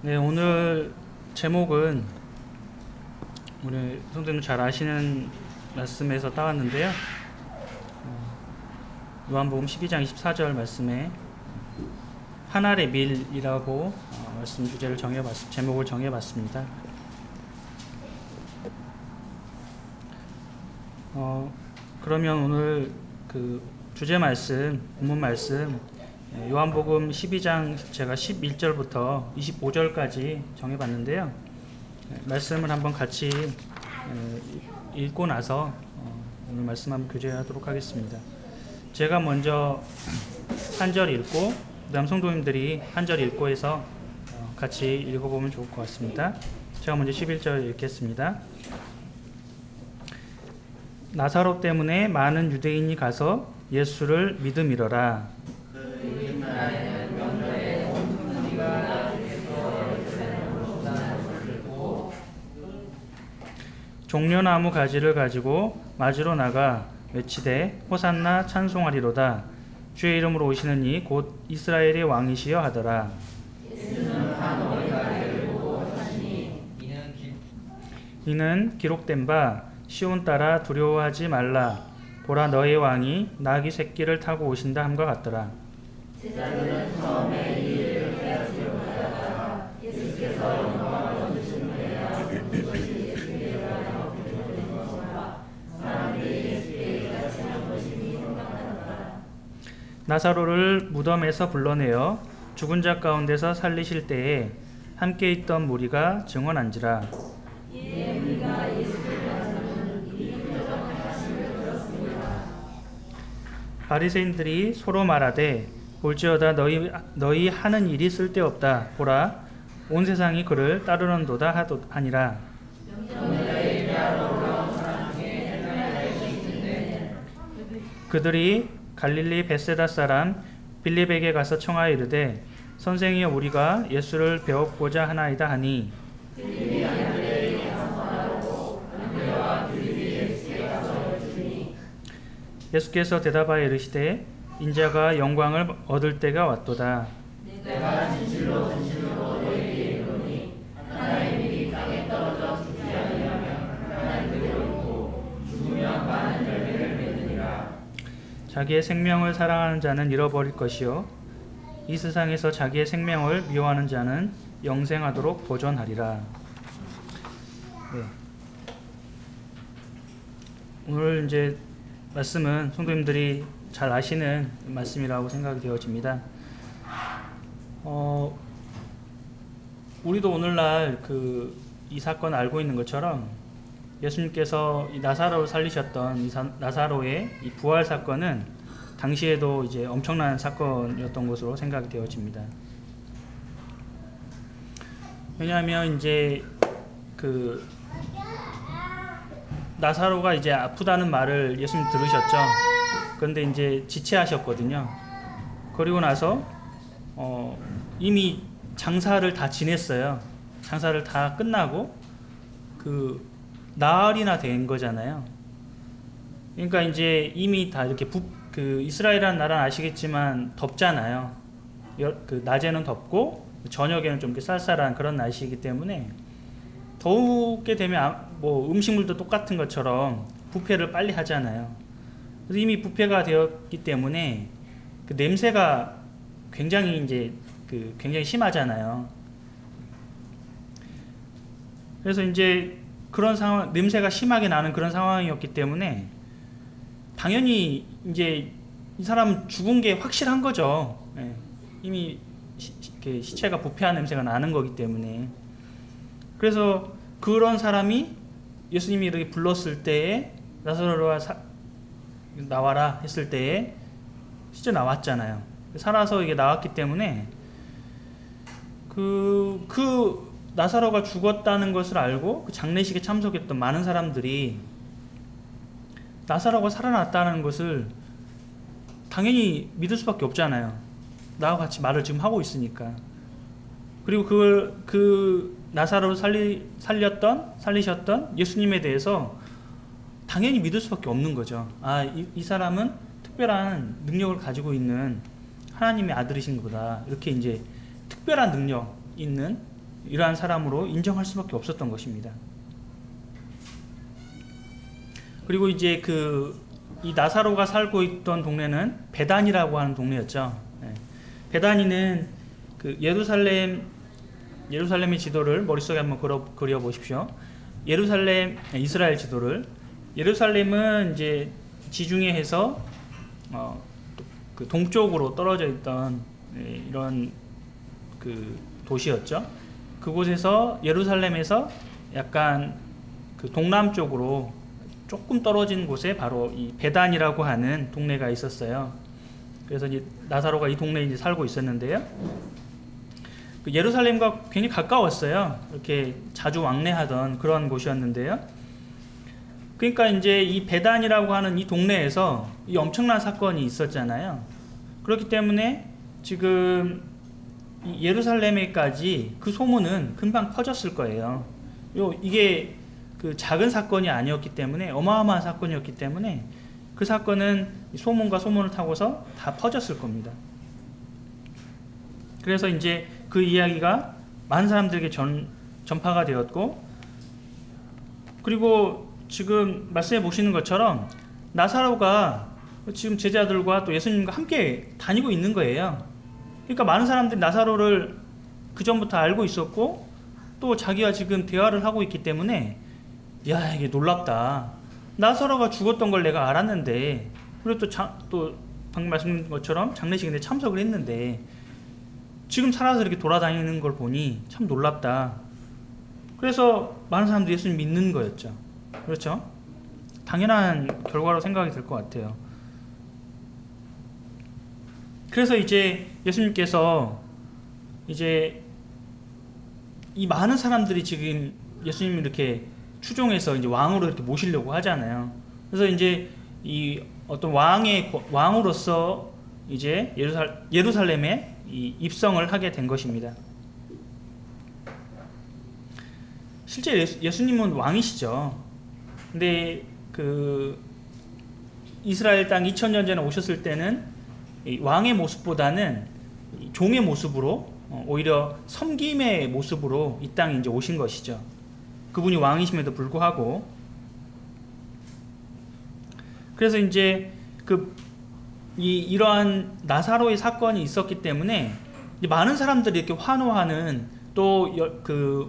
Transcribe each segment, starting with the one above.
네, 오늘 제목은 우리 성도님 잘 아시는 말씀에서 따왔는데요. 요한복음 12장 24절 말씀에 한 알의 밀이라고 말씀 주제를 제목을 정해봤습니다. 그러면 오늘 그 주제 말씀, 본문 말씀 요한복음 12장 제가 11절부터 25절까지 정해봤는데요. 말씀을 한번 같이 읽고 나서 오늘 말씀 한번 교제하도록 하겠습니다. 제가 먼저 한 절 읽고 그 다음 성도님들이 한 절 읽고 해서 같이 읽어보면 좋을 것 같습니다. 제가 먼저 11절 읽겠습니다. 나사로 때문에 많은 유대인이 가서 예수를 믿음이러라. 종려나무 가지를 가지고 맞으러 나가 외치되 호산나 찬송하리로다. 주의 이름으로 오시는 이 곧 이스라엘의 왕이시여 하더라. 이는 기록된 바 시온 따라 두려워하지 말라. 보라 너의 왕이 나귀 새끼를 타고 오신다 함과 같더라. 제자들은 처음에 이 일을 깨닫지를 못하다가 예수께서 영광을 얻으신 후에야 그것이 예수의 영광이라고 부르는 것이라. 사람들이 예수께 이같이 한 것임이 생각하더라. 나사로를 무덤에서 불러내어 죽은 자 가운데서 살리실 때에 함께 있던 무리가 증언한지라. 이에 우리가 예수를 만나는 이 표적을 하심을 들었습니다. 바리새인들이 서로 말하되 볼지어다 너희 하는 일이 쓸데없다. 보라 온 세상이 그를 따르는도다 하니라. 그들이 갈릴리 벳세다 사람 빌립에게 가서 청하여 이르되 선생이여 우리가 예수를 배웠고자 하나이다 하니 예수께서 대답하여 이르시되 인자가 영광을 얻을 때가 왔도다. 내가 진실로 너희에게 이르노니 하나님이 땅에 떨어져 죽지 아니하면 하나님께로 있고 죽으면 많은 열매를 맺으리라. 자기의 생명을 사랑하는 자는 잃어버릴 것이요 이 세상에서 자기의 생명을 미워하는 자는 영생하도록 보존하리라. 네. 오늘 이제 말씀은 성도님들이 잘 아시는 말씀이라고 생각이 되어집니다. 우리도 오늘날 이 사건 알고 있는 것처럼 예수님께서 이 나사로를 살리셨던 이 나사로의 이 부활 사건은 당시에도 이제 엄청난 사건이었던 것으로 생각이 되어집니다. 왜냐하면 이제 나사로가 이제 아프다는 말을 예수님 들으셨죠. 그런데 이제 지체하셨거든요. 그리고 나서 이미 장사를 다 지냈어요. 장사를 다 끝나고 나흘이나 된 거잖아요. 그러니까 이제 이미 다 이렇게 이스라엘이라는 나라는 아시겠지만 덥잖아요. 낮에는 덥고 저녁에는 좀 쌀쌀한 그런 날씨이기 때문에 더우게 되면 뭐 음식물도 똑같은 것처럼 부패를 빨리 하잖아요. 그래서 이미 부패가 되었기 때문에 그 냄새가 굉장히 이제 굉장히 심하잖아요. 그래서 이제 그런 상황, 냄새가 심하게 나는 그런 상황이었기 때문에 당연히 이제 이 사람은 죽은 게 확실한 거죠. 예. 이미 시체가 부패한 냄새가 나는 거기 때문에. 그래서 그런 사람이 예수님이 이렇게 불렀을 때에 나사로가 나와라 했을 때에 진짜 나왔잖아요. 살아서 이게 나왔기 때문에 나사로가 죽었다는 것을 알고 그 장례식에 참석했던 많은 사람들이 나사로가 살아났다는 것을 당연히 믿을 수밖에 없잖아요. 나와 같이 말을 지금 하고 있으니까. 그리고 나사로를 살리셨던 예수님에 대해서 당연히 믿을 수밖에 없는 거죠. 이 사람은 특별한 능력을 가지고 있는 하나님의 아들이신 거다. 이렇게 이제 특별한 능력 있는 이러한 사람으로 인정할 수밖에 없었던 것입니다. 그리고 이제 이 나사로가 살고 있던 동네는 베단이라고 하는 동네였죠. 베단이는 예루살렘의 지도를 머릿속에 한번 그려 보십시오. 이스라엘 지도를. 예루살렘은 이제 지중해 해서 동쪽으로 떨어져 있던 이런 도시였죠. 그곳에서 예루살렘에서 약간 동남쪽으로 조금 떨어진 곳에 바로 이 베단이라고 하는 동네가 있었어요. 그래서 이제 나사로가 이 동네에 이제 살고 있었는데요. 예루살렘과 굉장히 가까웠어요. 이렇게 자주 왕래하던 그런 곳이었는데요. 그러니까 이제 이 베단이라고 하는 이 동네에서 이 엄청난 사건이 있었잖아요. 그렇기 때문에 지금 예루살렘에까지 그 소문은 금방 퍼졌을 거예요. 이게 작은 사건이 아니었기 때문에, 어마어마한 사건이었기 때문에 그 사건은 소문과 소문을 타고서 다 퍼졌을 겁니다. 그래서 이제 그 이야기가 많은 사람들에게 전파가 되었고, 그리고 지금 말씀해 보시는 것처럼 나사로가 지금 제자들과 또 예수님과 함께 다니고 있는 거예요. 그러니까 많은 사람들이 나사로를 그 전부터 알고 있었고, 또 자기와 지금 대화를 하고 있기 때문에, 야, 이게 놀랍다. 나사로가 죽었던 걸 내가 알았는데, 그리고 또 방금 말씀드린 것처럼 장례식에 참석을 했는데 지금 살아서 이렇게 돌아다니는 걸 보니 참 놀랍다. 그래서 많은 사람들이 예수님 믿는 거였죠. 그렇죠? 당연한 결과로 생각이 될 것 같아요. 그래서 이제 예수님께서 이제 이 많은 사람들이 지금 예수님을 이렇게 추종해서 이제 왕으로 이렇게 모시려고 하잖아요. 그래서 이제 이 어떤 왕으로서 이제 예루살렘에 입성을 하게 된 것입니다. 실제 예수님은 왕이시죠. 근데 이스라엘 땅 2000년 전에 오셨을 때는 왕의 모습보다는 종의 모습으로, 오히려 섬김의 모습으로 이 땅에 이제 오신 것이죠. 그분이 왕이심에도 불구하고. 그래서 이제 이러한 나사로의 사건이 있었기 때문에 많은 사람들이 이렇게 환호하는, 또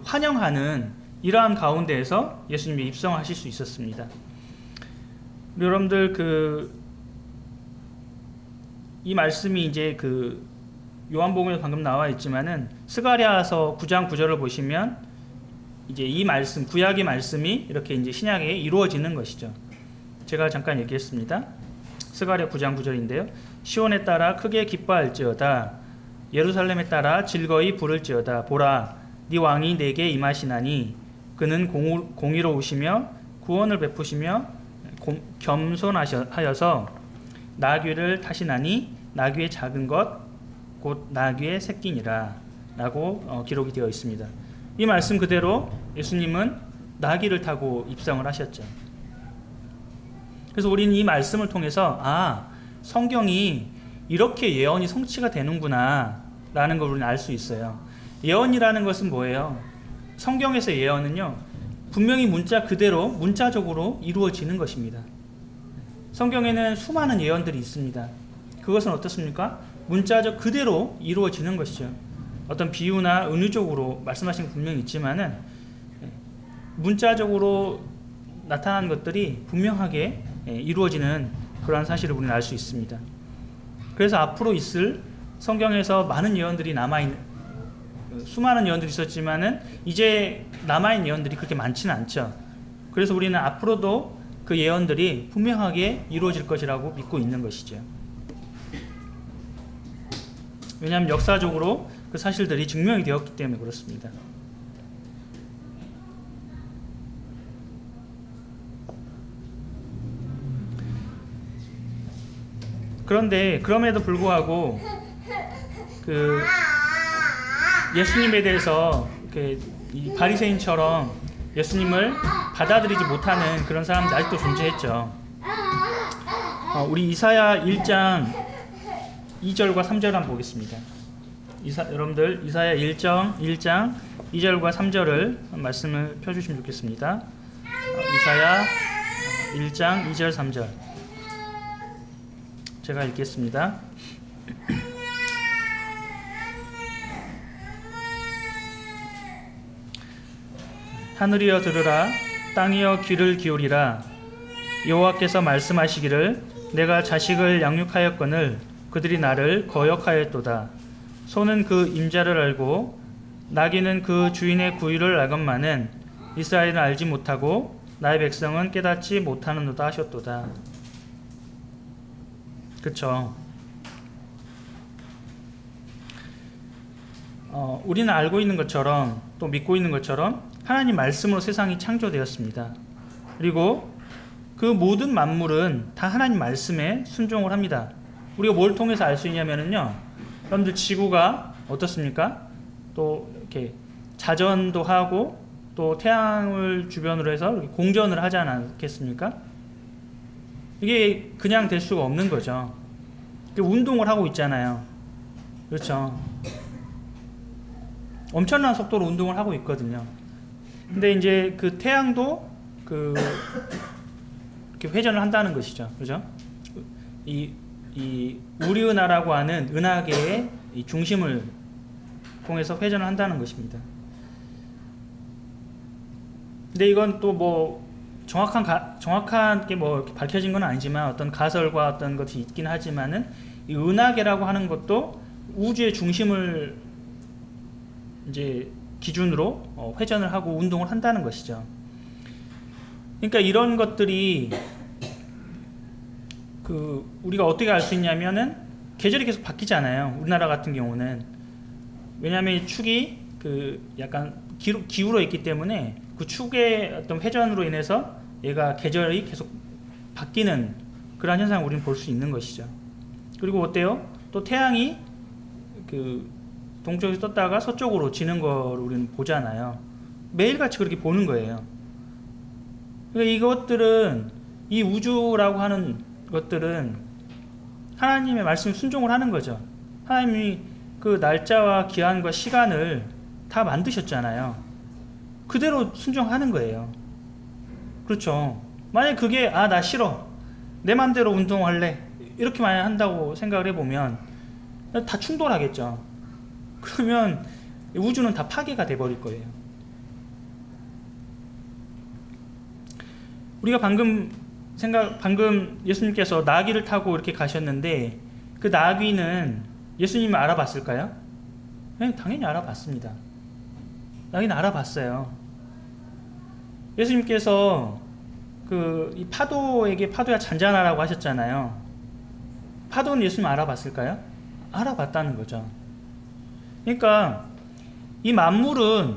환영하는 이러한 가운데에서 예수님이 입성하실 수 있었습니다. 여러분들 이 말씀이 이제 요한복음에 방금 나와 있지만은 스가랴서 9장 9절을 보시면 이제 이 말씀, 구약의 말씀이 이렇게 이제 신약에 이루어지는 것이죠. 제가 잠깐 얘기했습니다. 스가랴 9장 9절인데요. 시온에 따라 크게 기뻐할지어다. 예루살렘에 따라 즐거이 부를지어다. 보라, 네 왕이 내게 임하시나니 그는 공의로우시며 구원을 베푸시며 겸손하여서 나귀를 타시나니 나귀의 작은 것 곧 나귀의 새끼니라 라고 기록이 되어 있습니다. 이 말씀 그대로 예수님은 나귀를 타고 입성을 하셨죠. 그래서 우리는 이 말씀을 통해서 성경이 이렇게 예언이 성취가 되는구나 라는 걸 우리는 알 수 있어요. 예언이라는 것은 뭐예요? 성경에서 예언은요, 분명히 문자 그대로 문자적으로 이루어지는 것입니다. 성경에는 수많은 예언들이 있습니다. 그것은 어떻습니까? 문자적 그대로 이루어지는 것이죠. 어떤 비유나 은유적으로 말씀하신 게 분명히 있지만은 문자적으로 나타난 것들이 분명하게 이루어지는 그러한 사실을 우리는 알 수 있습니다. 그래서 앞으로 있을 성경에서 많은 예언들이 남아있는, 수많은 예언들이 있었지만은 이제 남아있는 예언들이 그렇게 많지는 않죠. 그래서 우리는 앞으로도 그 예언들이 분명하게 이루어질 것이라고 믿고 있는 것이죠. 왜냐하면 역사적으로 그 사실들이 증명이 되었기 때문에 그렇습니다. 그런데 그럼에도 불구하고 예수님에 대해서 이 바리새인처럼 예수님을 받아들이지 못하는 그런 사람들이 아직도 존재했죠. 우리 이사야 1장 2절과 3절 한번 보겠습니다. 여러분들 이사야 1장 2절과 3절을 말씀을 펴주시면 좋겠습니다. 이사야 1장 2절 3절 제가 읽겠습니다. 하늘이여 들으라, 땅이여 귀를 기울이라. 여호와께서 말씀하시기를 내가 자식을 양육하였거늘 그들이 나를 거역하였도다. 소는 그 임자를 알고 나귀는 그 주인의 구유를 알건만은 이스라엘은 알지 못하고 나의 백성은 깨닫지 못하는도다 하셨도다. 그쵸? 우리는 알고 있는 것처럼 또 믿고 있는 것처럼 하나님 말씀으로 세상이 창조되었습니다. 그리고 그 모든 만물은 다 하나님 말씀에 순종을 합니다. 우리가 뭘 통해서 알 수 있냐면요, 여러분들 지구가 어떻습니까? 또 이렇게 자전도 하고 또 태양을 주변으로 해서 공전을 하지 않겠습니까? 이게 그냥 될 수가 없는 거죠. 운동을 하고 있잖아요. 그렇죠? 엄청난 속도로 운동을 하고 있거든요. 근데 이제 그 태양도 이렇게 회전을 한다는 것이죠. 그죠? 이 우리은하라고 하는 은하계의 이 중심을 통해서 회전을 한다는 것입니다. 근데 이건 또 뭐 정확하게 뭐 밝혀진 건 아니지만 어떤 가설과 어떤 것이 있긴 하지만은 이 은하계라고 하는 것도 우주의 중심을 이제 기준으로 회전을 하고 운동을 한다는 것이죠. 그러니까 이런 것들이 우리가 어떻게 알 수 있냐면은 계절이 계속 바뀌잖아요. 우리나라 같은 경우는 왜냐하면 축이 약간 기울어 있기 때문에 그 축의 어떤 회전으로 인해서 얘가 계절이 계속 바뀌는 그런 현상을 우리는 볼 수 있는 것이죠. 그리고 어때요? 또 태양이 동쪽에서 떴다가 서쪽으로 지는 걸 우리는 보잖아요. 매일같이 그렇게 보는 거예요. 그러니까 이것들은, 이 우주라고 하는 것들은 하나님의 말씀에 순종을 하는 거죠. 하나님이 그 날짜와 기한과 시간을 다 만드셨잖아요. 그대로 순종하는 거예요. 그렇죠. 만약에 그게 나 싫어, 내 맘대로 운동할래, 이렇게 만약 한다고 생각을 해보면 다 충돌하겠죠. 그러면 우주는 다 파괴가 돼버릴 거예요. 우리가 방금 예수님께서 나귀를 타고 이렇게 가셨는데 그 나귀는 예수님을 알아봤을까요? 네, 당연히 알아봤습니다. 나귀는 알아봤어요. 예수님께서 이 파도야 잔잔하라고 하셨잖아요. 파도는 예수님 알아봤을까요? 알아봤다는 거죠. 그러니까 이 만물은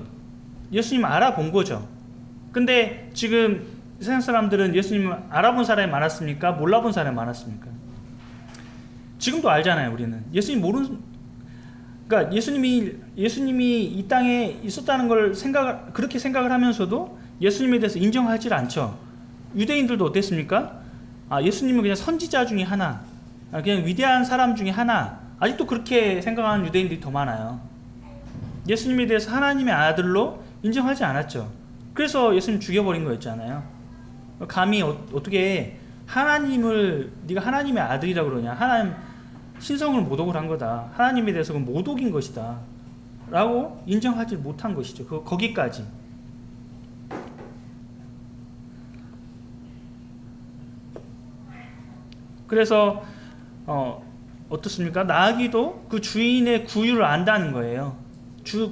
예수님 알아본 거죠. 근데 지금 세상 사람들은 예수님을 알아본 사람이 많았습니까? 몰라본 사람이 많았습니까? 지금도 알잖아요. 우리는 그러니까 예수님이 이 땅에 있었다는 걸 그렇게 생각을 하면서도 예수님에 대해서 인정하지 않죠. 유대인들도 어땠습니까? 예수님은 그냥 선지자 중에 하나, 그냥 위대한 사람 중에 하나, 아직도 그렇게 생각하는 유대인들이 더 많아요. 예수님에 대해서 하나님의 아들로 인정하지 않았죠. 그래서 예수님 죽여버린 거였잖아요. 감히 어떻게 네가 하나님의 아들이라고 그러냐, 하나님 신성을 모독을 한 거다, 하나님에 대해서 그건 모독인 것이다 라고 인정하지 못한 것이죠. 거기까지. 그래서 어떻습니까? 나귀도 그 주인의 구유를 안다는 거예요.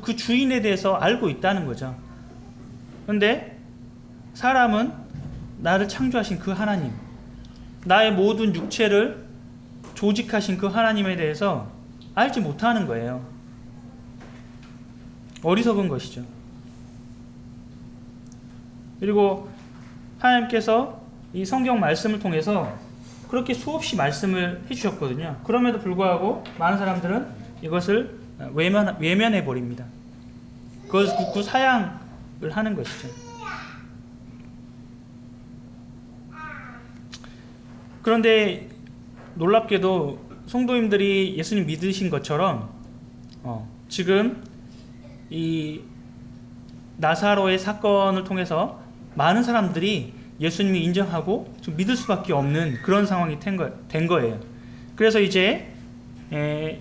그 주인에 대해서 알고 있다는 거죠. 그런데 사람은 나를 창조하신 그 하나님, 나의 모든 육체를 조직하신 그 하나님에 대해서 알지 못하는 거예요. 어리석은 것이죠. 그리고 하나님께서 이 성경 말씀을 통해서 그렇게 수없이 말씀을 해주셨거든요. 그럼에도 불구하고 많은 사람들은 이것을 외면해 버립니다. 그것을 굳고 사양을 하는 것이죠. 그런데 놀랍게도 성도님들이 예수님 믿으신 것처럼 지금 이 나사로의 사건을 통해서 많은 사람들이 예수님을 인정하고 좀 믿을 수밖에 없는 그런 상황이 된 거예요. 그래서 이제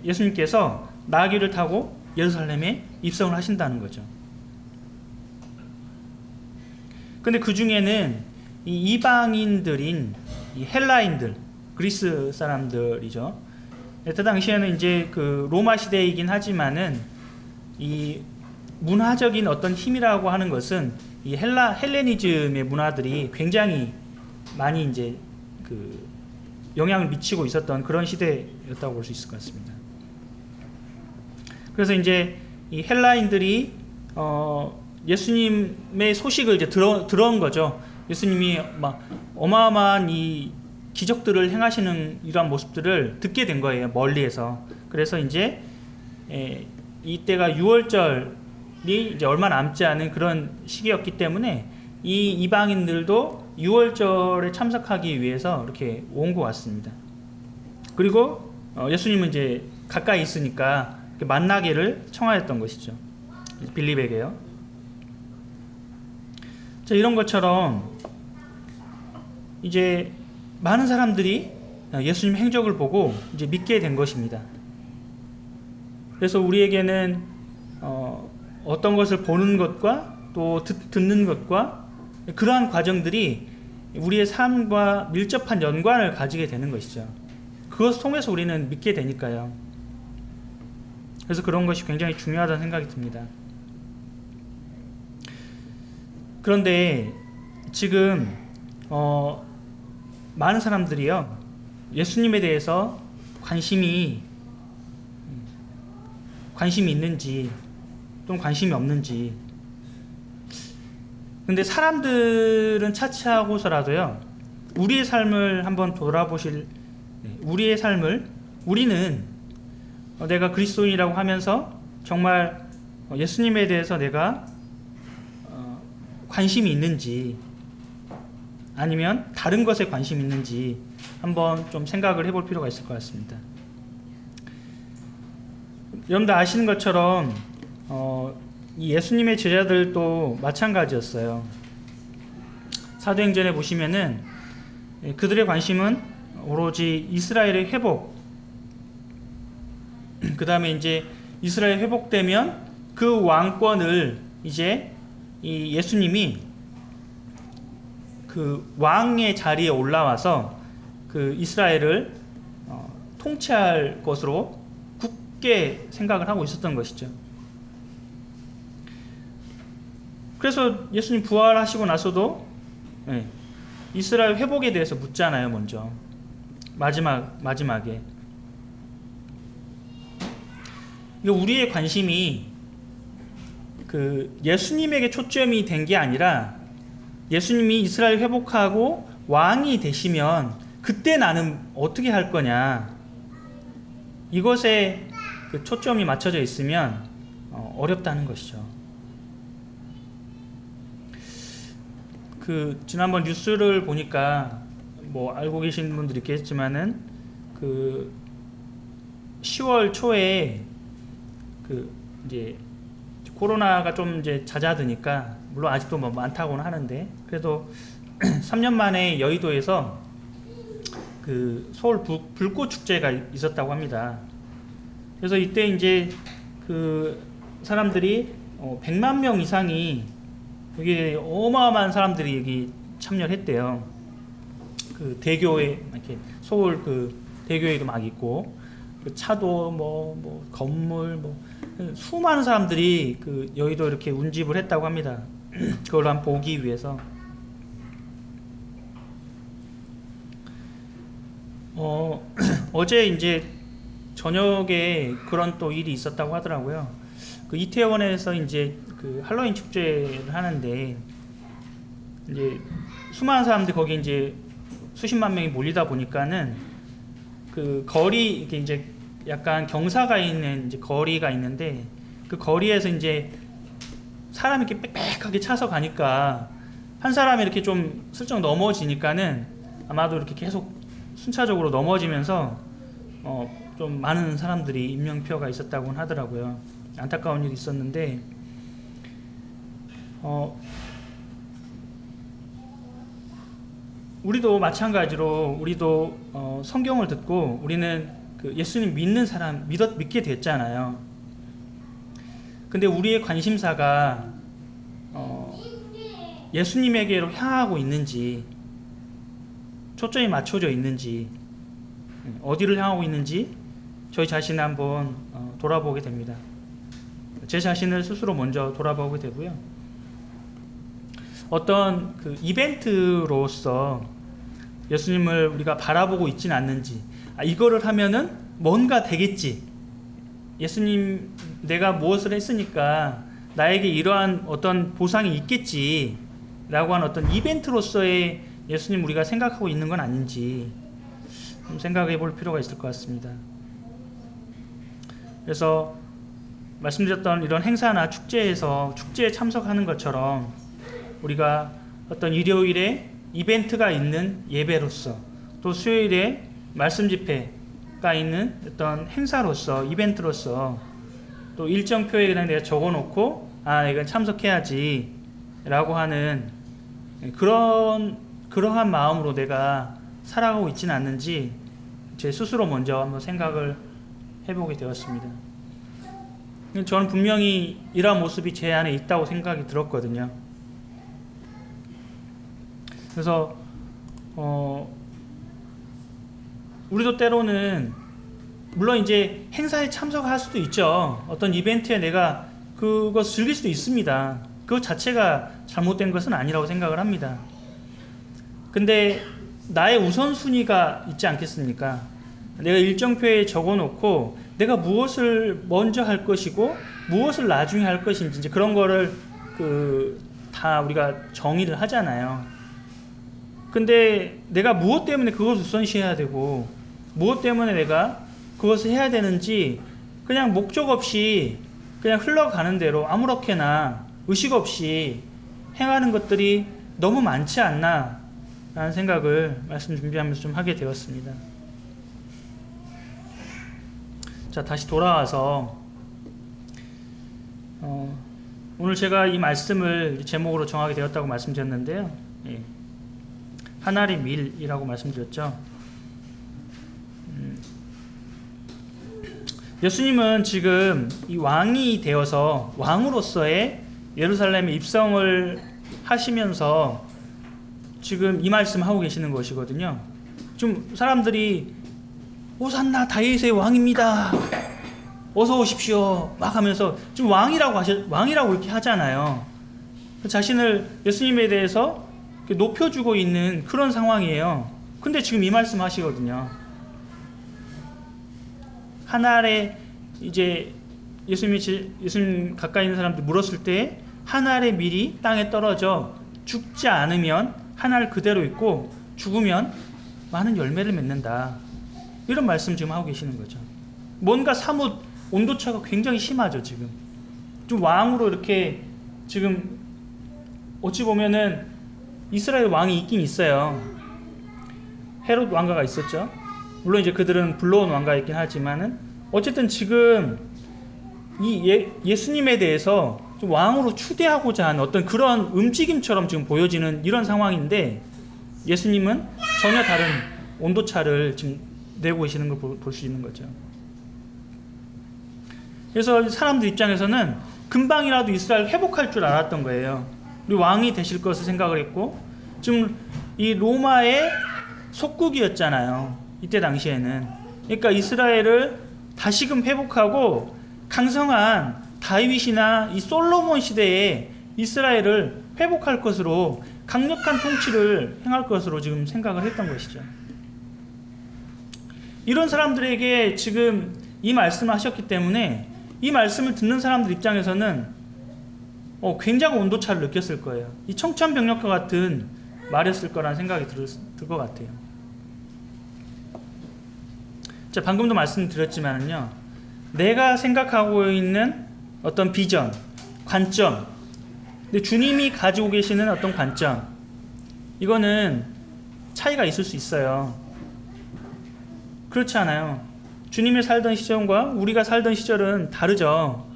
예수님께서 나귀를 타고 예루살렘에 입성을 하신다는 거죠. 근데 그 중에는 이 이방인들인 이 헬라인들, 그리스 사람들이죠. 그때 당시에는 이제 그 로마 시대이긴 하지만은 이 문화적인 어떤 힘이라고 하는 것은 이 헬레니즘의 문화들이 굉장히 많이 이제 그 영향을 미치고 있었던 그런 시대였다고 볼 수 있을 것 같습니다. 그래서 이제 이 헬라인들이 예수님의 소식을 이제 들어온 거죠. 예수님이 막 어마어마한 이 기적들을 행하시는 이러한 모습들을 듣게 된 거예요. 멀리에서. 그래서 이제 이때가 유월절이 이제 얼마 남지 않은 그런 시기였기 때문에 이 이방인들도 유월절에 참석하기 위해서 이렇게 온 것 같습니다. 그리고 예수님은 이제 가까이 있으니까 만나기를 청하였던 것이죠. 빌립에게요. 자, 이런 것처럼 이제 많은 사람들이 예수님 행적을 보고 이제 믿게 된 것입니다. 그래서 우리에게는 어떤 것을 보는 것과 또 듣는 것과 그러한 과정들이 우리의 삶과 밀접한 연관을 가지게 되는 것이죠. 그것을 통해서 우리는 믿게 되니까요. 그래서 그런 것이 굉장히 중요하다는 생각이 듭니다. 그런데 지금 많은 사람들이요, 예수님에 대해서 관심이 있는지 또는 관심이 없는지. 근데 사람들은 차치하고서라도요, 우리의 삶을 한번 돌아보실, 우리의 삶을, 우리는 내가 그리스도인이라고 하면서 정말 예수님에 대해서 내가 관심이 있는지 아니면 다른 것에 관심이 있는지 한번 좀 생각을 해볼 필요가 있을 것 같습니다. 여러분들 아시는 것처럼 이 예수님의 제자들도 마찬가지였어요. 사도행전에 보시면은 그들의 관심은 오로지 이스라엘의 회복, 그 다음에 이제 이스라엘 회복되면 그 왕권을 이제 이 예수님이 그 왕의 자리에 올라와서 그 이스라엘을 통치할 것으로 굳게 생각을 하고 있었던 것이죠. 그래서 예수님 부활하시고 나서도 이스라엘 회복에 대해서 묻잖아요. 먼저 마지막에 우리의 관심이 그 예수님에게 초점이 된 게 아니라 예수님이 이스라엘 회복하고 왕이 되시면 그때 나는 어떻게 할 거냐, 이것에 그 초점이 맞춰져 있으면 어렵다는 것이죠. 그 지난번 뉴스를 보니까 뭐 알고 계신 분들이 있겠지만은 그 10월 초에 그 이제 코로나가 좀 이제 잦아드니까, 물론 아직도 뭐 많다고는 하는데 그래도 3년 만에 여의도에서 그 서울 불꽃 축제가 있었다고 합니다. 그래서 이때 이제 그 사람들이 100만 명 이상이, 여기 어마어마한 사람들이 여기 참여를 했대요. 그 대교에 이렇게 서울 그 대교에도 막 있고, 그 차도 뭐 건물 수많은 사람들이 그 여의도 이렇게 운집을 했다고 합니다. 그걸 한번 보기 위해서. 어제 이제 저녁에 그런 또 일이 있었다고 하더라고요. 그 이태원에서 이제 그 할로윈 축제를 하는데 이제 수많은 사람들이 거기 이제 수십만 명이 몰리다 보니까는 그 거리, 이게 이제 약간 경사가 있는 이제 거리가 있는데 그 거리에서 이제 사람이 이렇게 빽빽하게 차서 가니까 한 사람이 이렇게 좀 슬쩍 넘어지니까는 아마도 이렇게 계속 순차적으로 넘어지면서 좀 많은 사람들이 임명표가 있었다고 하더라고요. 안타까운 일이 있었는데 우리도 마찬가지로 우리도 성경을 듣고 우리는 그 예수님 믿는 사람 믿게 됐잖아요. 근데 우리의 관심사가 예수님에게로 향하고 있는지, 초점이 맞춰져 있는지, 어디를 향하고 있는지 저희 자신을 한번 돌아보게 됩니다. 제 자신을 스스로 먼저 돌아보게 되고요. 어떤 그 이벤트로서 예수님을 우리가 바라보고 있지는 않는지, 이거를 하면은 뭔가 되겠지, 예수님 내가 무엇을 했으니까 나에게 이러한 어떤 보상이 있겠지 라고 하는 어떤 이벤트로서의 예수님 우리가 생각하고 있는 건 아닌지 좀 생각해 볼 필요가 있을 것 같습니다. 그래서 말씀드렸던 이런 행사나 축제에 참석하는 것처럼 우리가 어떤 일요일에 이벤트가 있는 예배로서, 또 수요일에 말씀 집회가 있는 어떤 행사로서, 이벤트로서 또 일정표에 그냥 내가 적어놓고 이건 참석해야지 라고 하는 그러한 마음으로 내가 살아가고 있지는 않는지 제 스스로 먼저 한번 생각을 해보게 되었습니다. 저는 분명히 이러한 모습이 제 안에 있다고 생각이 들었거든요. 그래서 우리도 때로는 물론 이제 행사에 참석할 수도 있죠. 어떤 이벤트에 내가 그것을 즐길 수도 있습니다. 그것 자체가 잘못된 것은 아니라고 생각을 합니다. 근데 나의 우선순위가 있지 않겠습니까? 내가 일정표에 적어놓고 내가 무엇을 먼저 할 것이고 무엇을 나중에 할 것인지 이제 그런 거를 다 우리가 정의를 하잖아요. 근데 내가 무엇 때문에 그것을 우선시해야 되고 무엇 때문에 내가 그것을 해야 되는지 그냥 목적 없이 그냥 흘러가는 대로 아무렇게나 의식 없이 행하는 것들이 너무 많지 않나 라는 생각을 말씀 준비하면서 좀 하게 되었습니다. 자, 다시 돌아와서 오늘 제가 이 말씀을 제목으로 정하게 되었다고 말씀드렸는데요. 하나의 밀이라고 말씀드렸죠. 예수님은 지금 이 왕이 되어서 왕으로서의 예루살렘에 입성을 하시면서 지금 이 말씀하고 계시는 것이거든요. 좀 사람들이 호산나 다윗의 왕입니다, 어서 오십시오 막 하면서 좀 왕이라고 이렇게 하잖아요. 자신을 예수님에 대해서 높여주고 있는 그런 상황이에요. 근데 지금 이 말씀 하시거든요. 한 알에 이제 예수님 가까이 있는 사람들 물었을 때 한 알의 밀이 땅에 떨어져 죽지 않으면 한 알 그대로 있고 죽으면 많은 열매를 맺는다, 이런 말씀 지금 하고 계시는 거죠. 뭔가 사뭇 온도차가 굉장히 심하죠. 지금 좀 왕으로 이렇게 지금 어찌 보면은 이스라엘 왕이 있긴 있어요. 헤롯 왕가가 있었죠. 물론 이제 그들은 불러온 왕가였긴 하지만은 어쨌든 지금 이 예수님에 대해서 좀 왕으로 추대하고자 하는 어떤 그런 움직임처럼 지금 보여지는 이런 상황인데 예수님은 전혀 다른 온도차를 지금 내고 계시는 걸 볼 수 있는 거죠. 그래서 사람들 입장에서는 금방이라도 이스라엘 회복할 줄 알았던 거예요. 우리 왕이 되실 것을 생각을 했고, 지금 이 로마의 속국이었잖아요. 이때 당시에는. 그러니까 이스라엘을 다시금 회복하고 강성한 다윗이나 이 솔로몬 시대에 이스라엘을 회복할 것으로 강력한 통치를 행할 것으로 지금 생각을 했던 것이죠. 이런 사람들에게 지금 이 말씀을 하셨기 때문에 이 말씀을 듣는 사람들 입장에서는 굉장히 온도차를 느꼈을 거예요. 이 청천벽력과 같은 말이었을 거라는 생각이 들 것 같아요. 자, 방금도 말씀드렸지만요, 내가 생각하고 있는 어떤 비전, 관점, 근데 주님이 가지고 계시는 어떤 관점, 이거는 차이가 있을 수 있어요. 그렇지 않아요? 주님이 살던 시절과 우리가 살던 시절은 다르죠.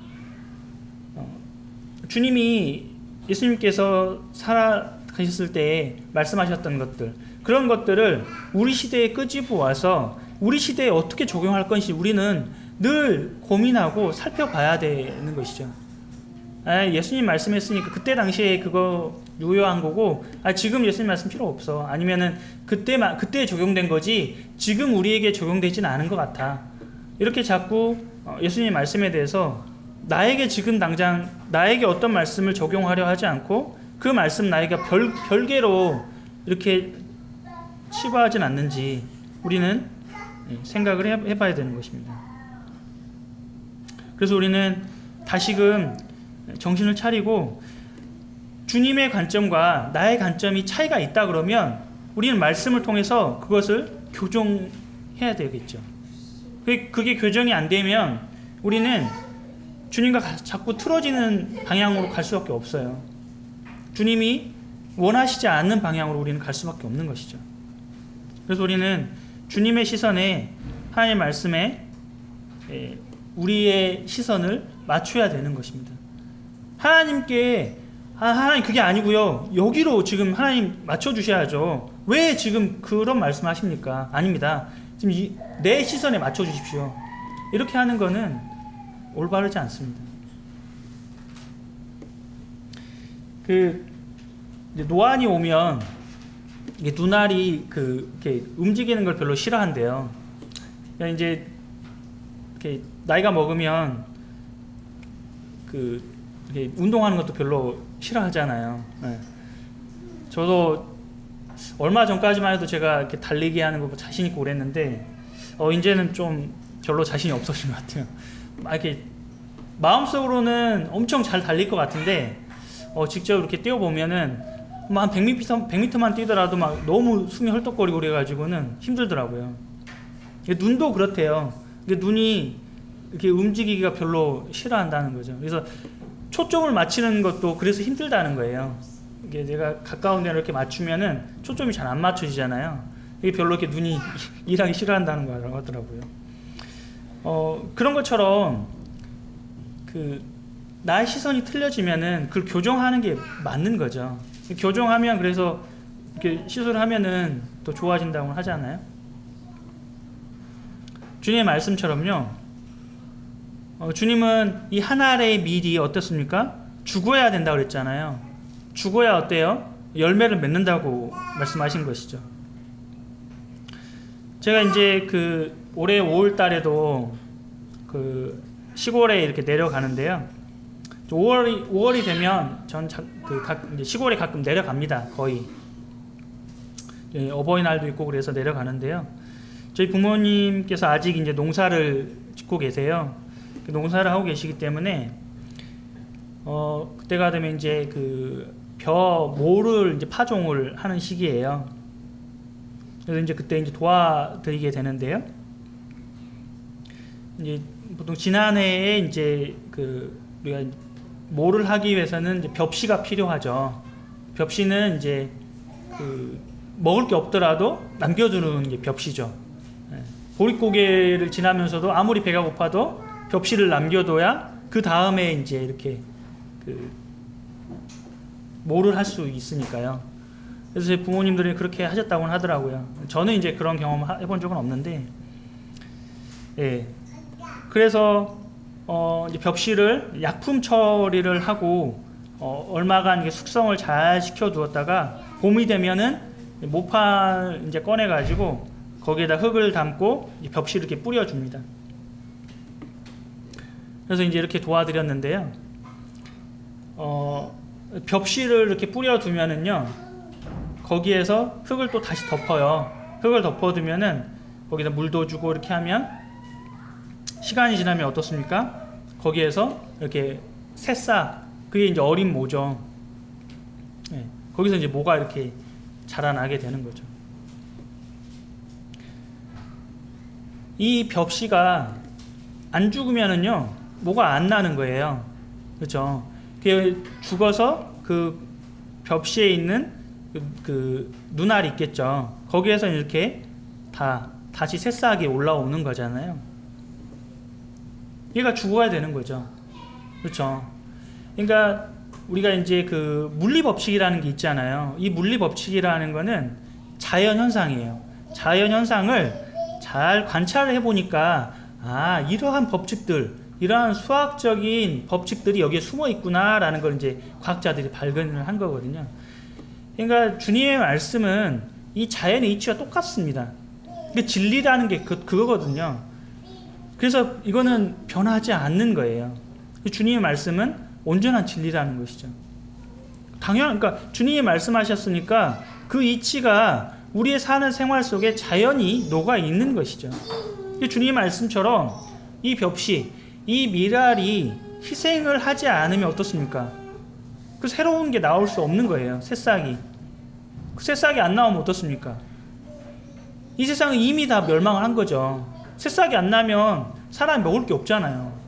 주님이 예수님께서 살아가셨을 때 말씀하셨던 것들, 그런 것들을 우리 시대에 끄집어 와서 우리 시대에 어떻게 적용할 건지 우리는 늘 고민하고 살펴봐야 되는 것이죠. 예수님 말씀했으니까 그때 당시에 그거 유효한 거고, 지금 예수님 말씀 필요 없어. 아니면은 그때 적용된 거지 지금 우리에게 적용되지는 않은 것 같아. 이렇게 자꾸 예수님 말씀에 대해서 나에게 지금 당장 나에게 어떤 말씀을 적용하려 하지 않고 그 말씀 나에게 별개로 이렇게 치부하진 않는지 우리는 생각을 해봐야 되는 것입니다. 그래서 우리는 다시금 정신을 차리고 주님의 관점과 나의 관점이 차이가 있다 그러면 우리는 말씀을 통해서 그것을 교정해야 되겠죠. 그게 교정이 안 되면 우리는 주님과 자꾸 틀어지는 방향으로 갈 수밖에 없어요. 주님이 원하시지 않는 방향으로 우리는 갈 수밖에 없는 것이죠. 그래서 우리는 주님의 시선에 하나님의 말씀에 우리의 시선을 맞춰야 되는 것입니다. 하나님께 하나님 그게 아니고요. 여기로 지금 하나님 맞춰주셔야죠. 왜 지금 그런 말씀하십니까? 아닙니다. 지금 내 시선에 맞춰주십시오. 이렇게 하는 거는 올바르지 않습니다. 이제 노안이 오면 이게 눈알이 이렇게 움직이는 걸 별로 싫어한대요. 그러니까 이제 이렇게 나이가 먹으면 이렇게 운동하는 것도 별로 싫어하잖아요. 네. 저도 얼마 전까지만 해도 제가 이렇게 달리기 하는 거 자신 있고 그랬는데 이제는 좀 별로 자신이 없어진 것 같아요. 이렇게 마음속으로는 엄청 잘 달릴 것 같은데 직접 이렇게 뛰어보면은 한 100m만 뛰더라도 막 너무 숨이 헐떡거리고 그래가지고는 힘들더라고요. 눈도 그렇대요. 눈이 이렇게 움직이기가 별로 싫어한다는 거죠. 그래서 초점을 맞추는 것도 그래서 힘들다는 거예요. 이게 내가 가까운 데를 이렇게 맞추면은 초점이 잘 안 맞춰지잖아요. 이게 별로 이렇게 눈이 일하기 싫어한다는 거라고 하더라고요. 그런 것처럼 나의 시선이 틀려지면은 그걸 교정하는 게 맞는 거죠. 교정하면 그래서 이렇게 시술을 하면은 더 좋아진다고 하잖아요. 주님의 말씀처럼요. 주님은 이 한 알의 밀이 어떻습니까? 죽어야 된다고 그랬잖아요. 죽어야 어때요? 열매를 맺는다고 말씀하신 것이죠. 제가 이제 올해 5월 달에도 시골에 이렇게 내려가는데요. 5월이 되면 전 시골에 가끔 내려갑니다. 거의. 어버이날도 있고 그래서 내려가는데요. 저희 부모님께서 아직 이제 농사를 짓고 계세요. 농사를 하고 계시기 때문에 그때가 되면 이제 모를 이제 파종을 하는 시기예요. 그래서 이제 그때 이제 도와드리게 되는데요. 이제 보통 지난해에 이제 우리가 모를 하기 위해서는 이제 벽시가 필요하죠. 벽시는 이제 먹을 게 없더라도 남겨두는 게 벽시죠. 보릿고개를 지나면서도 아무리 배가 고파도 벽시를 남겨둬야 그 다음에 이제 이렇게 모를 할 수 있으니까요. 그래서 제 부모님들이 그렇게 하셨다고 하더라고요. 저는 이제 그런 경험 해본 적은 없는데, 그래서 이제 벽시를 약품 처리를 하고 얼마간 이게 숙성을 잘 시켜두었다가 봄이 되면은 모파 이제 꺼내 가지고 거기에다 흙을 담고 벽시를 이렇게 뿌려줍니다. 그래서 이제 이렇게 도와드렸는데요. 벽시를 이렇게 뿌려두면은요, 거기에서 흙을 또 다시 덮어요. 흙을 덮어두면은 거기다 물도 주고 이렇게 하면 시간이 지나면 어떻습니까? 거기에서 이렇게 새싹, 그게 이제 어린 모죠. 거기서 이제 모가 이렇게 자라나게 되는 거죠. 이 벽시가 안 죽으면은요, 모가 안 나는 거예요. 그렇죠? 죽어서 그 벽시에 있는 눈알이 있겠죠. 거기에서 이렇게 다시 새싹이 올라오는 거잖아요. 얘가 죽어야 되는 거죠. 그렇죠? 그러니까 우리가 이제 그 물리 법칙이라는 게 있잖아요. 이 물리 법칙이라는 거는 자연 현상이에요. 자연 현상을 잘 관찰을 해보니까 이러한 법칙들, 이러한 수학적인 법칙들이 여기에 숨어 있구나라는 걸 이제 과학자들이 발견을 한 거거든요. 그러니까 주님의 말씀은 이 자연의 이치와 똑같습니다. 그 진리라는 게 그거거든요. 그래서 이거는 변하지 않는 거예요. 주님의 말씀은 온전한 진리라는 것이죠. 그러니까 주님이 말씀하셨으니까 그 이치가 우리의 사는 생활 속에 자연히 녹아 있는 것이죠. 주님의 말씀처럼 이 벽시, 이 미랄이 희생을 하지 않으면 어떻습니까? 그 새로운 게 나올 수 없는 거예요. 새싹이. 그 새싹이 안 나오면 어떻습니까? 이 세상은 이미 다 멸망을 한 거죠. 새싹이 안 나면 사람이 먹을 게 없잖아요.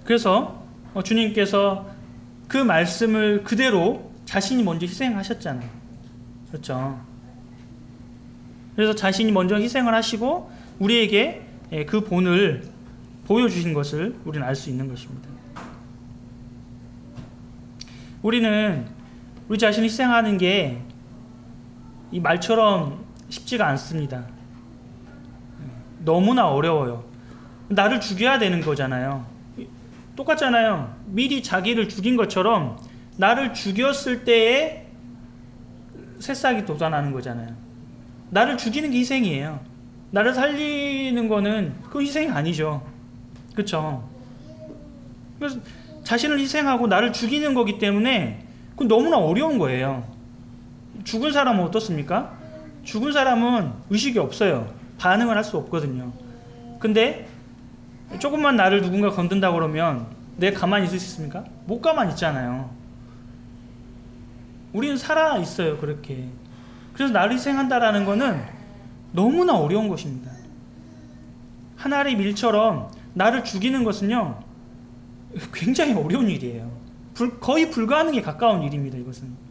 그래서 주님께서 그 말씀을 그대로 자신이 먼저 희생하셨잖아요. 그렇죠? 그래서 자신이 먼저 희생을 하시고 우리에게 그 본을 보여주신 것을 우리는 알 수 있는 것입니다. 우리는 우리 자신을 희생하는 게 이 말처럼 쉽지가 않습니다. 너무나 어려워요. 나를 죽여야 되는 거잖아요. 똑같잖아요. 미리 자기를 죽인 것처럼 나를 죽였을 때에 새싹이 돋아나는 거잖아요. 나를 죽이는 게 희생이에요. 나를 살리는 거는 그 희생이 아니죠. 그렇죠? 그래서 자신을 희생하고 나를 죽이는 거기 때문에 그건 너무나 어려운 거예요. 죽은 사람은 어떻습니까? 죽은 사람은 의식이 없어요. 반응을 할 수 없거든요. 근데 조금만 나를 누군가 건든다 그러면 내가 가만히 있을 수 있습니까? 못 가만히 있잖아요. 우리는 살아 있어요. 그렇게. 그래서 나를 희생한다라는 거는 너무나 어려운 것입니다. 한 알의 밀처럼 나를 죽이는 것은요 굉장히 어려운 일이에요. 거의 불가능에 가까운 일입니다. 이것은.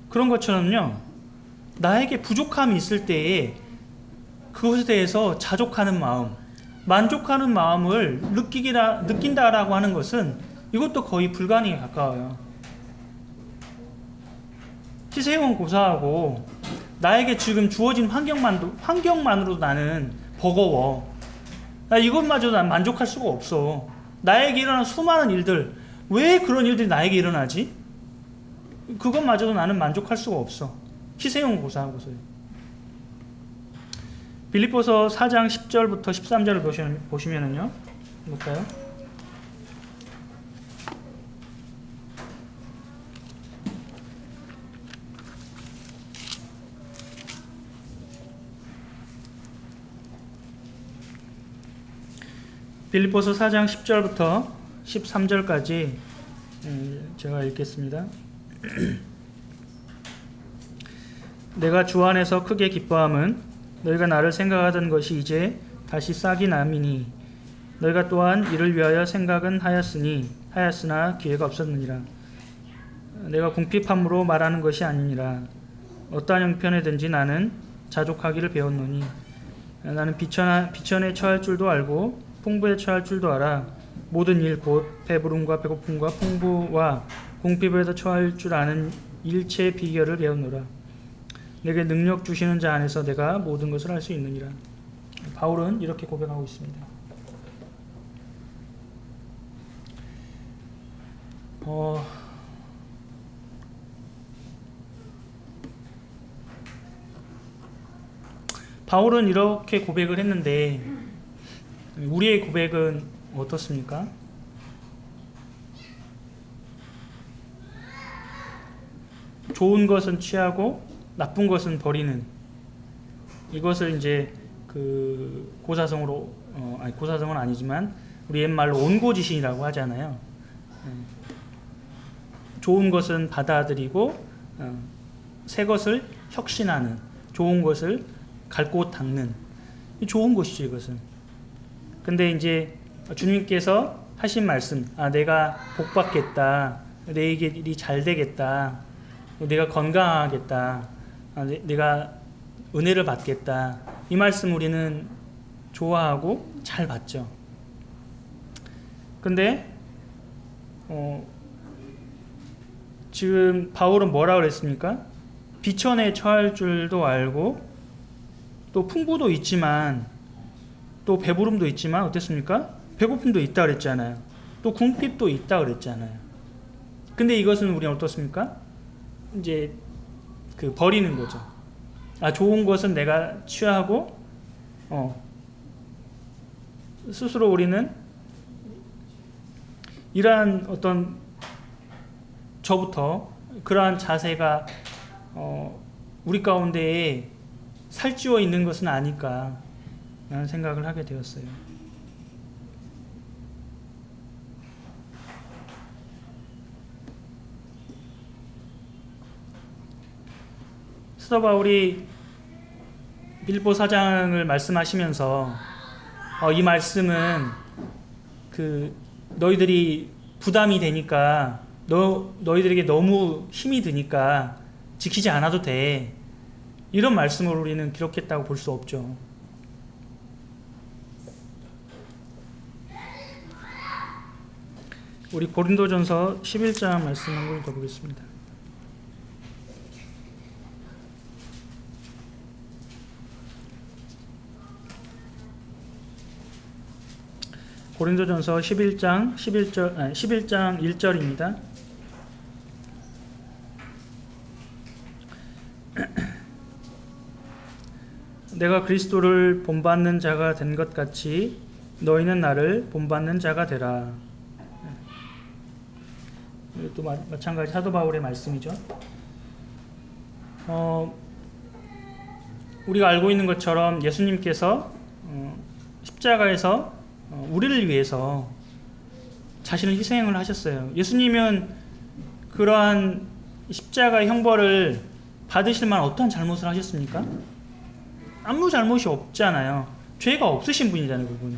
그런 것처럼요 나에게 부족함이 있을 때에 그것에 대해서 자족하는 마음, 만족하는 마음을 느낀다라고 하는 것은 이것도 거의 불가능에 가까워요. 희생은 고사하고 나에게 지금 주어진 환경만으로도 나는 버거워. 이것마저도 난 만족할 수가 없어. 나에게 일어난 수많은 일들, 왜 그런 일들이 나에게 일어나지? 그것마저도 나는 만족할 수가 없어. 희생은 고사하고서요. 빌립보서 4장 10절부터 13절을 보시면은요. 볼까요? 빌립보서 4장 10절부터 13절까지 제가 읽겠습니다. 내가 주 안에서 크게 기뻐함은 너희가 나를 생각하던 것이 이제 다시 싹이 남이니 너희가 또한 이를 위하여 생각은 하였으나 기회가 없었느니라. 내가 궁핍함으로 말하는 것이 아니니라. 어떠한 형편에든지 나는 자족하기를 배웠노니 나는 비천에 처할 줄도 알고 풍부에 처할 줄도 알아. 모든 일 곧 배부름과 배고픔과 풍부와 궁핍에도 처할 줄 아는 일체의 비결을 배웠노라. 내게 능력 주시는 자 안에서 내가 모든 것을 할 수 있느니라. 바울은 이렇게 고백하고 있습니다. 바울은 이렇게 고백을 했는데 우리의 고백은 어떻습니까? 좋은 것은 취하고 나쁜 것은 버리는 이것을 이제 그 고사성으로 고사성은 아니지만 우리 옛말로 온고지신이라고 하잖아요. 좋은 것은 받아들이고 새 것을 혁신하는, 좋은 것을 갈고 닦는, 좋은 것이죠 이것은. 근데 이제 주님께서 하신 말씀, 내가 복 받겠다, 내 일이 잘 되겠다, 네가 건강하겠다, 네가 은혜를 받겠다, 이 말씀 우리는 좋아하고 잘 받죠. 근데 지금 바울은 뭐라 그랬습니까? 비천에 처할 줄도 알고 또 풍부도 있지만 또 배부름도 있지만 어땠습니까? 배고픔도 있다 그랬잖아요. 또 궁핍도 있다 그랬잖아요. 근데 이것은 우리는 어떻습니까? 이제 버리는 거죠. 좋은 것은 내가 취하고 스스로 우리는 이러한 어떤 저부터 그러한 자세가 우리 가운데에 살찌워 있는 것은 아닐까 라는 생각을 하게 되었어요. 사도 바울이 빌보 사장을 말씀하시면서 이 말씀은 너희들이 부담이 되니까 너희들에게 너무 힘이 드니까 지키지 않아도 돼, 이런 말씀을 우리는 기록했다고 볼 수 없죠. 우리 고린도전서 11장 말씀 한 번 더 보겠습니다. 고린도전서 11장 1절입니다. 내가 그리스도를 본받는 자가 된 것 같이 너희는 나를 본받는 자가 되라. 또 마찬가지 사도 바울의 말씀이죠. 우리가 알고 있는 것처럼 예수님께서 십자가에서 우리를 위해서 자신을 희생을 하셨어요. 예수님은 그러한 십자가의 형벌을 받으실 만한 어떠한 잘못을 하셨습니까? 아무 잘못이 없잖아요. 죄가 없으신 분이잖아요. 그분은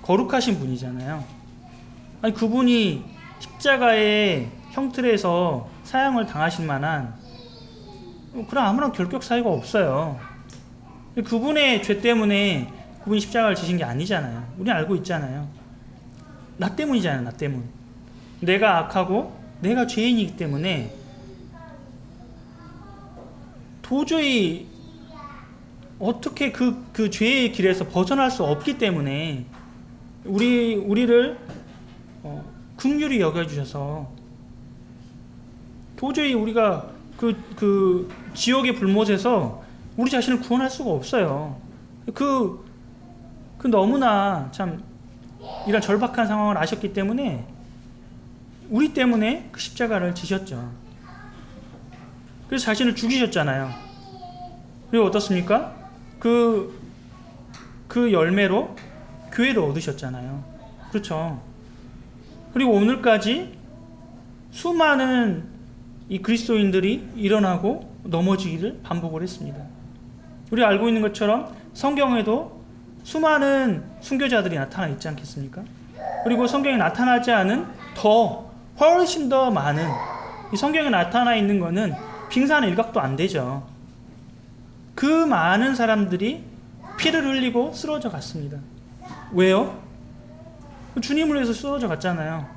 거룩하신 분이잖아요. 아니, 그분이 십자가의 형틀에서 사형을 당하실 만한 그런 아무런 결격 사유가 없어요. 그분의 죄 때문에 그분이 십자가를 지신 게 아니잖아요. 우리는 알고 있잖아요. 나 때문이잖아요. 나 때문. 내가 악하고 내가 죄인이기 때문에 도저히 어떻게 그 죄의 길에서 벗어날 수 없기 때문에 우리를 긍휼히 여겨주셔서 도저히 우리가 그 지옥의 불못에서 우리 자신을 구원할 수가 없어요. 너무나 참 이런 절박한 상황을 아셨기 때문에 우리 때문에 그 십자가를 지셨죠. 그래서 자신을 죽이셨잖아요. 그리고 어떻습니까? 그 열매로 교회를 얻으셨잖아요. 그렇죠. 그리고 오늘까지 수많은 이 그리스도인들이 일어나고 넘어지기를 반복을 했습니다. 우리가 알고 있는 것처럼 성경에도 수많은 순교자들이 나타나 있지 않겠습니까? 그리고 성경에 나타나지 않은 훨씬 더 많은, 이 성경에 나타나 있는 것은 빙산의 일각도 안 되죠. 그 많은 사람들이 피를 흘리고 쓰러져 갔습니다. 왜요? 주님을 위해서 쓰러져 갔잖아요.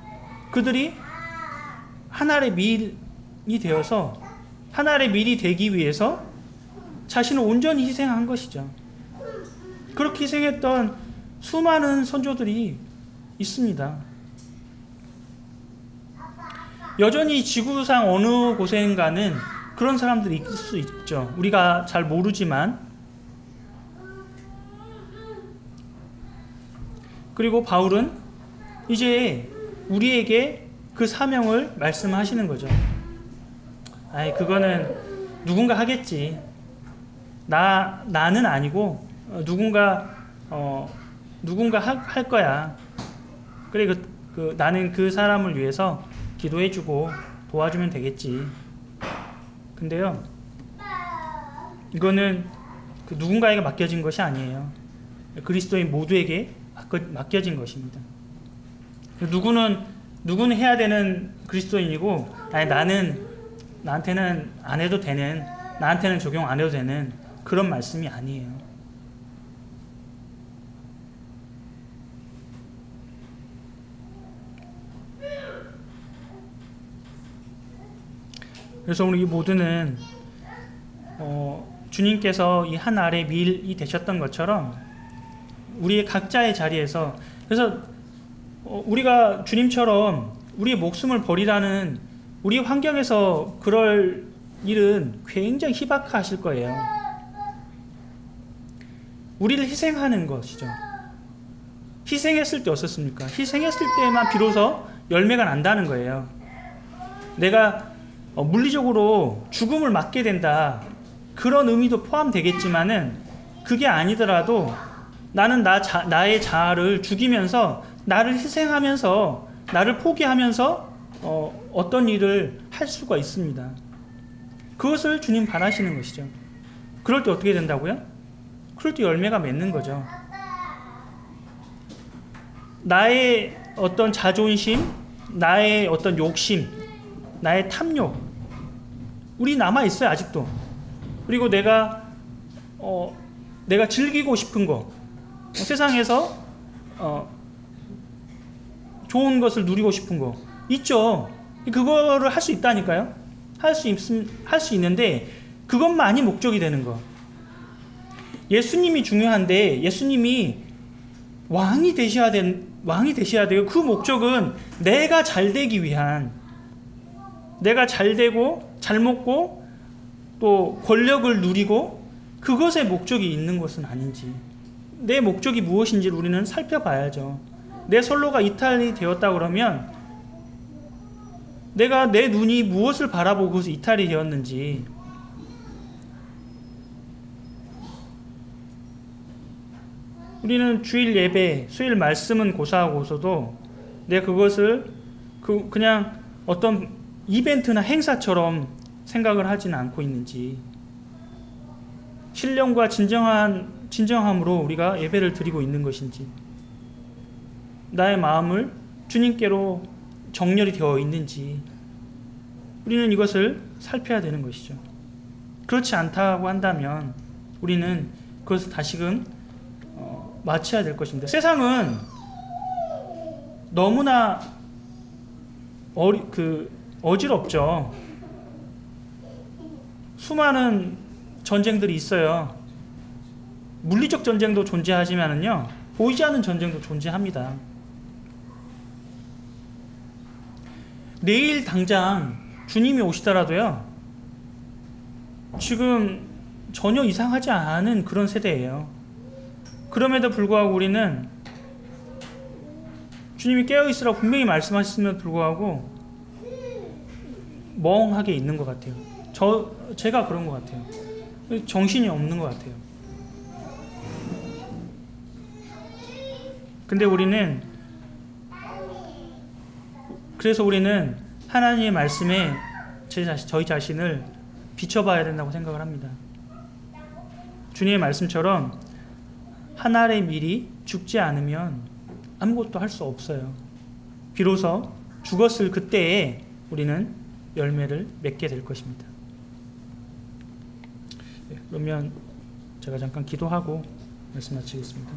그들이 하나의 밀이 되어서 하나의 밀이 되기 위해서 자신을 온전히 희생한 것이죠. 그렇게 희생했던 수많은 선조들이 있습니다. 여전히 지구상 어느 곳인가는 그런 사람들이 있을 수 있죠. 우리가 잘 모르지만. 그리고 바울은 이제 우리에게 그 사명을 말씀하시는 거죠. 그거는 누군가 하겠지. 나는 아니고 누군가 할 거야. 그래, 나는 그 사람을 위해서 기도해주고 도와주면 되겠지. 근데요, 이거는 누군가에게 맡겨진 것이 아니에요. 그리스도인 모두에게 맡겨진 것입니다. 누구는 해야 되는 그리스도인이고, 나는 나한테는 안 해도 되는, 나한테는 적용 안 해도 되는 그런 말씀이 아니에요. 그래서 우리 모두는 주님께서 이 한 알의 밀이 되셨던 것처럼 우리의 각자의 자리에서, 그래서 우리가 주님처럼 우리의 목숨을 버리라는 우리 환경에서 그럴 일은 굉장히 희박하실 거예요. 우리를 희생하는 것이죠. 희생했을 때 어떻습니까? 희생했을 때만 비로소 열매가 난다는 거예요. 내가 물리적으로 죽음을 맞게 된다, 그런 의미도 포함되겠지만은 그게 아니더라도 나는 나의 자아를 죽이면서, 나를 희생하면서, 나를 포기하면서 어떤 일을 할 수가 있습니다. 그것을 주님 바라시는 것이죠. 그럴 때 어떻게 된다고요? 그럴 때 열매가 맺는 거죠. 나의 어떤 자존심, 나의 어떤 욕심, 나의 탐욕, 우리 남아있어요, 아직도. 그리고 내가 즐기고 싶은 거, 세상에서 좋은 것을 누리고 싶은 거 있죠. 그거를 할 수 있다니까요. 할 수 있는데 그것만이 목적이 되는 거. 예수님이 중요한데 예수님이 왕이 되셔야 돼요. 그 목적은 내가 잘 되기 위한, 내가 잘 되고 잘 먹고 또 권력을 누리고 그것에 목적이 있는 것은 아닌지, 내 목적이 무엇인지를 우리는 살펴봐야죠. 내 선로가 이탈이 되었다 그러면 내가, 내 눈이 무엇을 바라보고 그것이 이탈이 되었는지, 우리는 주일 예배, 수일 말씀은 고사하고서도 내 그것을 그냥 어떤 이벤트나 행사처럼 생각을 하지는 않고 있는지, 신령과 진정함으로 우리가 예배를 드리고 있는 것인지, 나의 마음을 주님께로 정렬이 되어 있는지, 우리는 이것을 살펴야 되는 것이죠. 그렇지 않다고 한다면 우리는 그것을 다시금 마쳐야 될 것입니다. 세상은 너무나 어지럽죠. 수많은 전쟁들이 있어요. 물리적 전쟁도 존재하지만은요, 보이지 않는 전쟁도 존재합니다. 내일 당장 주님이 오시더라도요, 지금 전혀 이상하지 않은 그런 세대예요. 그럼에도 불구하고 우리는 주님이 깨어있으라고 분명히 말씀하셨음에도 불구하고 멍하게 있는 것 같아요. 제가 그런 것 같아요. 정신이 없는 것 같아요. 근데 그래서 우리는 하나님의 말씀에 저희 자신을 비춰봐야 된다고 생각을 합니다. 주님의 말씀처럼 한 알의 밀이 죽지 않으면 아무것도 할 수 없어요. 비로소 죽었을 그때에 우리는 열매를 맺게 될 것입니다. 그러면 제가 잠깐 기도하고 말씀 마치겠습니다.